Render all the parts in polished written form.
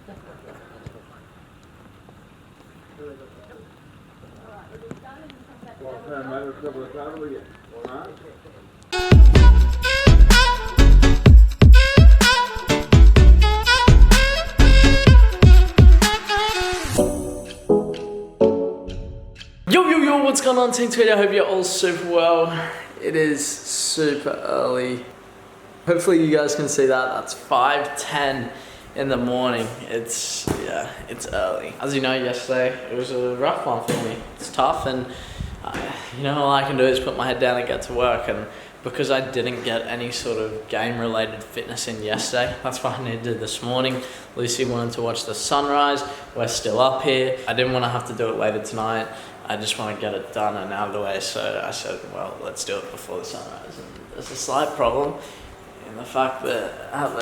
Yo, what's going on, Team Tweet? I hope you're all super well. It is super early. Hopefully you guys can see that. That's 5:10 in the morning. It's early. As you know, yesterday it was a rough one for me. It's tough, and you know, all I can do is put my head down and get to work. And because I didn't get any sort of game-related fitness in yesterday, that's what I needed this morning. Lucy wanted to watch the sunrise. We're still up here. I didn't want to have to do it later tonight. I just want to get it done and out of the way. So I said, well, let's do it before the sunrise. And there's a slight problem in the fact that out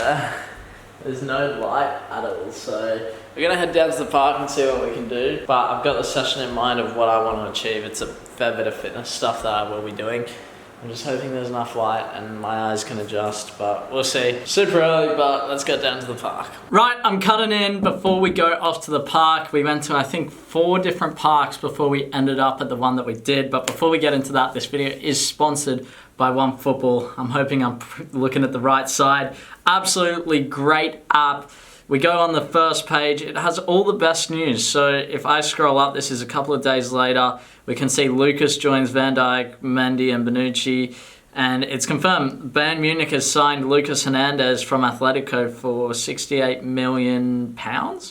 there's no light at all. So we're gonna head down to the park and see what we can do. But I've got the session in mind of what I want to achieve. It's a fair bit of fitness stuff that I will be doing. I'm just hoping there's enough light and my eyes can adjust, but we'll see. Super early, but let's get down to the park. Right, I'm cutting in before we go off to the park. We went to, I think, 4 different parks before we ended up at the one that we did. But before we get into that, this video is sponsored by OneFootball. I'm hoping I'm looking at the right side. Absolutely great app. We go on the first page. It has all the best news. So if I scroll up, this is a couple of days later. We can see Lucas joins Van Dijk, Mendy and Bonucci. And it's confirmed. Bayern Munich has signed Lucas Hernandez from Atletico for £68 million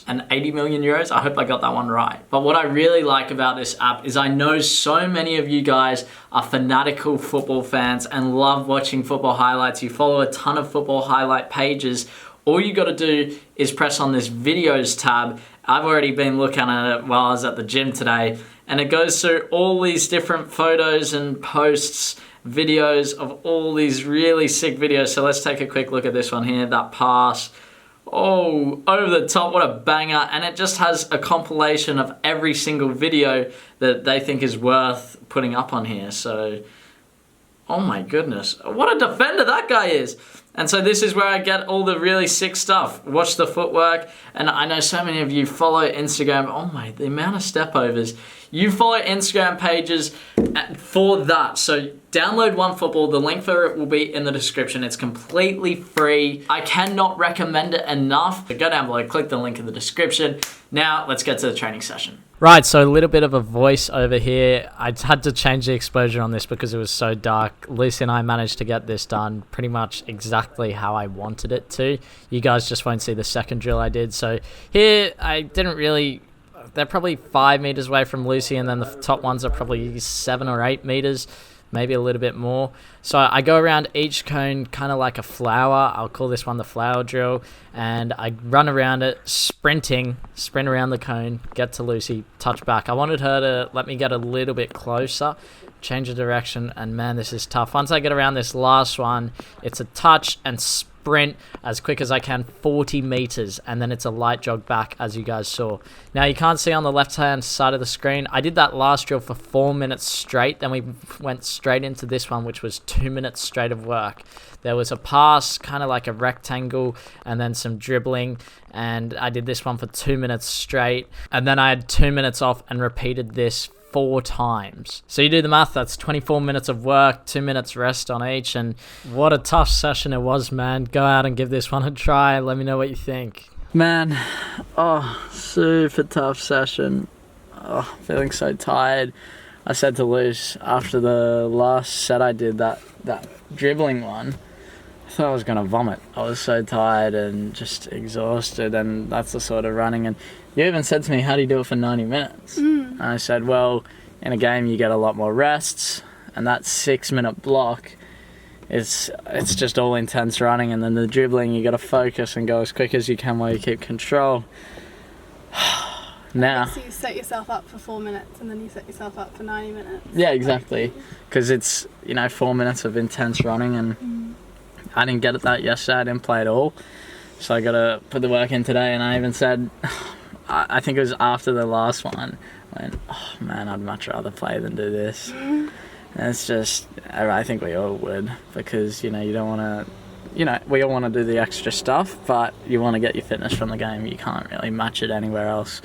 and 80 million euros. I hope I got that one right. But what I really like about this app is I know so many of you guys are fanatical football fans and love watching football highlights. You follow a ton of football highlight pages. All you got to do is press on this videos tab. I've already been looking at it while I was at the gym today, and it goes through all these different photos and posts, videos of all these really sick videos. So let's take a quick look at this one here, that pass. Oh, over the top, what a banger. And it just has a compilation of every single video that they think is worth putting up on here. So, oh my goodness, what a defender that guy is. And so this is where I get all the really sick stuff. Watch the footwork. And I know so many of you follow Instagram. Oh my, the amount of step overs. You follow Instagram pages for that. So download OneFootball. The link for it will be in the description. It's completely free. I cannot recommend it enough. Go down below, click the link in the description. Now let's get to the training session. Right, so a little bit of a voice over here. I had to change the exposure on this because it was so dark. Lucy and I managed to get this done pretty much exactly how I wanted it to. You guys just won't see the second drill I did. So here, I didn't really... They're probably 5 meters away from Lucy, and then the top ones are probably 7 or 8 meters, maybe a little bit more. So I go around each cone kind of like a flower. I'll call this one the flower drill. And I run around it, sprint around the cone, get to Lucy, touch back. I wanted her to let me get a little bit closer, change the direction, and man, this is tough. Once I get around this last one, it's a touch and sprint as quick as I can, 40 meters, and then it's a light jog back, as you guys saw. Now you can't see on the left hand side of the screen, I did that last drill for 4 minutes straight. Then we went straight into this one, which was 2 minutes straight of work. There was a pass, kind of like a rectangle, and then some dribbling, and I did this one for 2 minutes straight, and then I had 2 minutes off and repeated this 4 times. So you do the math, that's 24 minutes of work, 2 minutes rest on each, and what a tough session it was, man. Go out and give this one a try. Let me know what you think. Man, oh, super tough session. Oh, feeling so tired. I said to Luce after the last set I did, that dribbling one, I thought I was gonna vomit. I was so tired and just exhausted, and that's the sort of running. And you even said to me, how do you do it for 90 minutes? And I said, well, in a game you get a lot more rests, and that 6-minute block, it's just all intense running, and then the dribbling, you gotta focus and go as quick as you can while you keep control. Now, so you set yourself up for 4 minutes and then you set yourself up for 90 minutes. Yeah, exactly. Because it's, 4 minutes of intense running, and I didn't get that yesterday. I didn't play at all. So I got to put the work in today, and I even said, I think it was after the last one, I went, oh man, I'd much rather play than do this. And it's just, I think we all would, because, you don't want to you know, we all want to do the extra stuff, but you want to get your fitness from the game. You can't really match it anywhere else.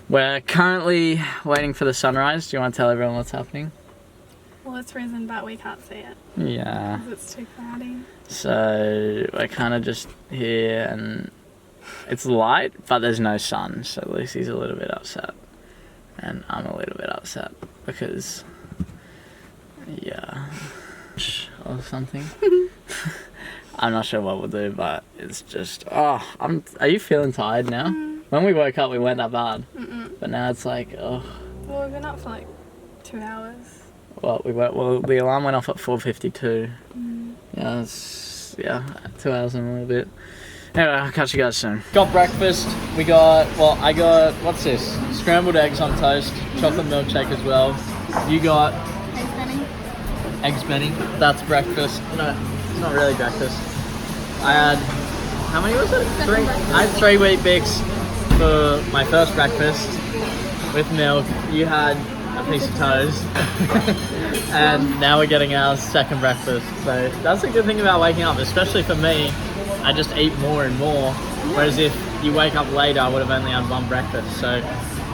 We're currently waiting for the sunrise. Do you want to tell everyone what's happening? Well, it's risen, but we can't see it. Yeah. Because it's too cloudy. So we're kind of just here, and it's light, but there's no sun. So Lucy's a little bit upset, and I'm a little bit upset because, yeah, or something. I'm not sure what we'll do, but it's just, are you feeling tired now? When we woke up, we weren't that bad. But now it's like, Well, we've been up for like 2 hours. Well, the alarm went off at 4:52. Yeah, 2 hours and a little bit. Anyway, I'll catch you guys soon. Got breakfast. I got, what's this? Scrambled eggs on toast, chocolate milkshake as well. You got? Eggs Benny. Eggs Benny. That's breakfast. No, it's not really breakfast. I had, how many was it? Three. I had 3 Wheat Bix for my first breakfast with milk. You had a piece of toast. And now we're getting our second breakfast. So that's a good thing about waking up, especially for me. I just eat more and more. Whereas if you wake up later, I would have only had 1 breakfast. So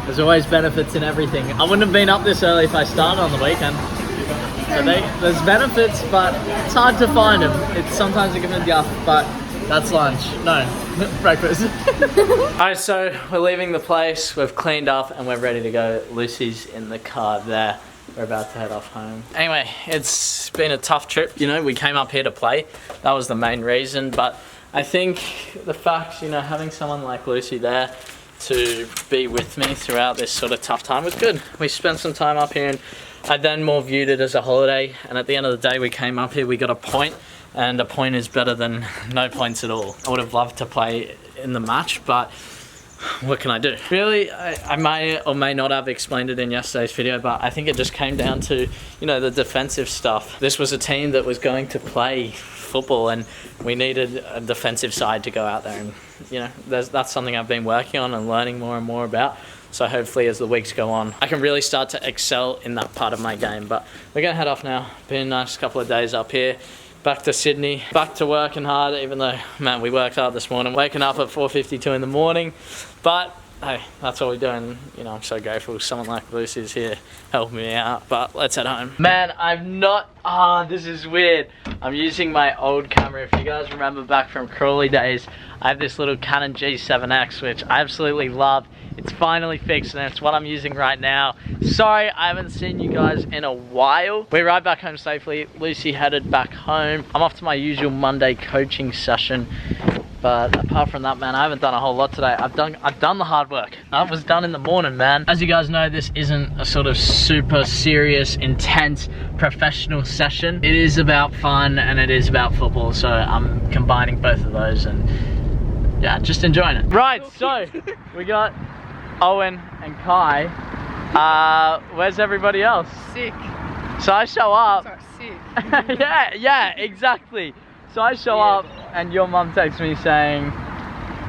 there's always benefits in everything. I wouldn't have been up this early if I started on the weekend. So there's benefits, but it's hard to find them. It's sometimes a given guff, but that's lunch. No, breakfast. Alright, so we're leaving the place. We've cleaned up and we're ready to go. Lucy's in the car there. We're about to head off home. Anyway, it's been a tough trip. You know, we came up here to play. That was the main reason. But I think the fact, you know, having someone like Lucy there to be with me throughout this sort of tough time was good. We spent some time up here, and I then more viewed it as a holiday. And at the end of the day, we came up here, we got a point. And a point is better than no points at all. I would have loved to play in the match, but what can I do? Really, I may or may not have explained it in yesterday's video, but I think it just came down to, you know, the defensive stuff. This was a team that was going to play football, and we needed a defensive side to go out there. And, you know, that's something I've been working on and learning more and more about. So hopefully as the weeks go on, I can really start to excel in that part of my game. But we're going to head off now. Been a nice couple of days up here. Back to Sydney, back to working hard, even though, man, we worked hard this morning. Waking up at 4:52 in the morning, but hey, that's what we're doing. You know, I'm so grateful someone like Lucy's here helping me out, but let's head home. Man, this is weird. I'm using my old camera. If you guys remember back from Crawley days, I have this little Canon G7X, which I absolutely love. It's finally fixed and it's what I'm using right now. Sorry, I haven't seen you guys in a while. We arrived back home safely. Lucy headed back home. I'm off to my usual Monday coaching session. But apart from that, man, I haven't done a whole lot today. I've done the hard work. That was done in the morning, man. As you guys know, this isn't a sort of super serious, intense, professional session. It is about fun and it is about football. So I'm combining both of those and yeah, just enjoying it. Right, so we got Owen and Kai. Where's everybody else? Sick. So I show up. Sorry, sick. yeah, exactly. So I show up and your mum texts me saying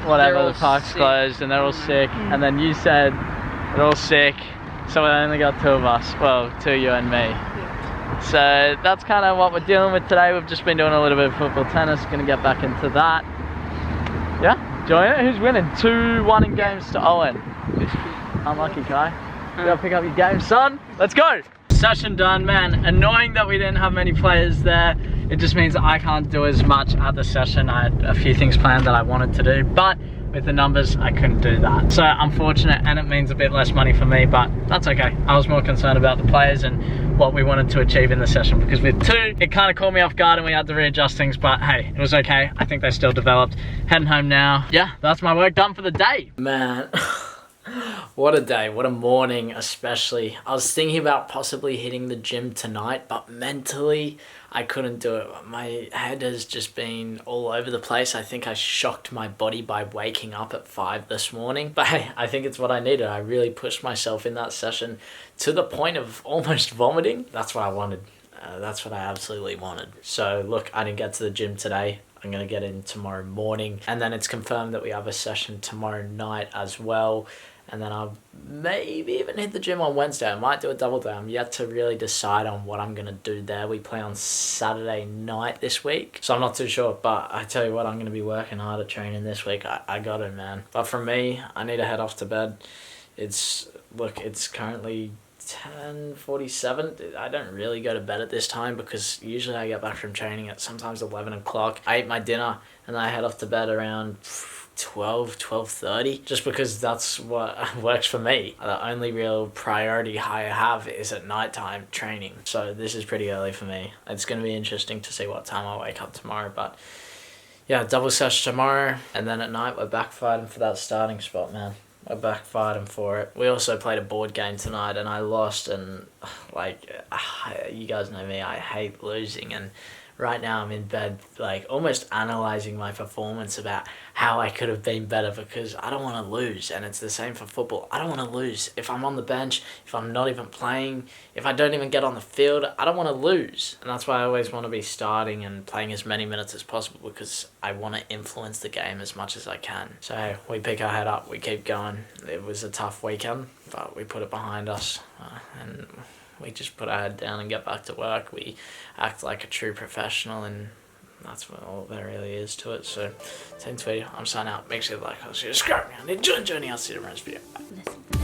whatever, the park's closed and they're all sick. And then you said they're all sick. So we only got 2 of us. Well, 2, you and me. Yeah. So that's kind of what we're dealing with today. We've just been doing a little bit of football tennis. Gonna get back into that. Yeah, enjoying it. Who's winning? 2-1 in games to Owen. Unlucky, Kai. You gotta pick up your game, son. Let's go. Session done, man. Annoying that we didn't have many players there. It just means that I can't do as much at the session. I had a few things planned that I wanted to do, but with the numbers, I couldn't do that. So unfortunate, and it means a bit less money for me, but that's okay. I was more concerned about the players and what we wanted to achieve in the session, because with 2, it kind of caught me off guard and we had to readjust things, but hey, it was okay. I think they still developed. Heading home now. Yeah, that's my work done for the day. Man. What a day, what a morning especially. I was thinking about possibly hitting the gym tonight, but mentally I couldn't do it. My head has just been all over the place. I think I shocked my body by waking up at 5 this morning. But hey, I think it's what I needed. I really pushed myself in that session to the point of almost vomiting. That's what I wanted. That's what I absolutely wanted. So look, I didn't get to the gym today. I'm going to get in tomorrow morning. And then it's confirmed that we have a session tomorrow night as well. And then I'll maybe even hit the gym on Wednesday. I might do a double day. I'm yet to really decide on what I'm going to do there. We play on Saturday night this week, so I'm not too sure. But I tell you what, I'm going to be working hard at training this week. I got it, man. But for me, I need to head off to bed. It's currently 10:47. I don't really go to bed at this time because usually I get back from training at sometimes 11 o'clock. I eat my dinner and I head off to bed around 12:30, just because that's what works for me. The only real priority I have is at nighttime training, so this is pretty early for me. It's going to be interesting to see what time I wake up tomorrow, but yeah, double sesh tomorrow, and then at night we're back fighting for that starting spot, man. We're back fighting for it. We also played a board game tonight and I lost, and you guys know me, I hate losing, and right now I'm in bed almost analysing my performance about how I could have been better, because I don't want to lose, and it's the same for football. I don't want to lose. If I'm on the bench, if I'm not even playing, if I don't even get on the field, I don't want to lose. And that's why I always want to be starting and playing as many minutes as possible, because I want to influence the game as much as I can. So we pick our head up, we keep going. It was a tough weekend, but we put it behind us, and we just put our head down and get back to work. We act like a true professional, and that's what all there really is to it. So, Team Tweety, I'm signing out. Make sure you like us, subscribe, and enjoy the journey. I'll see you in the next video. Bye.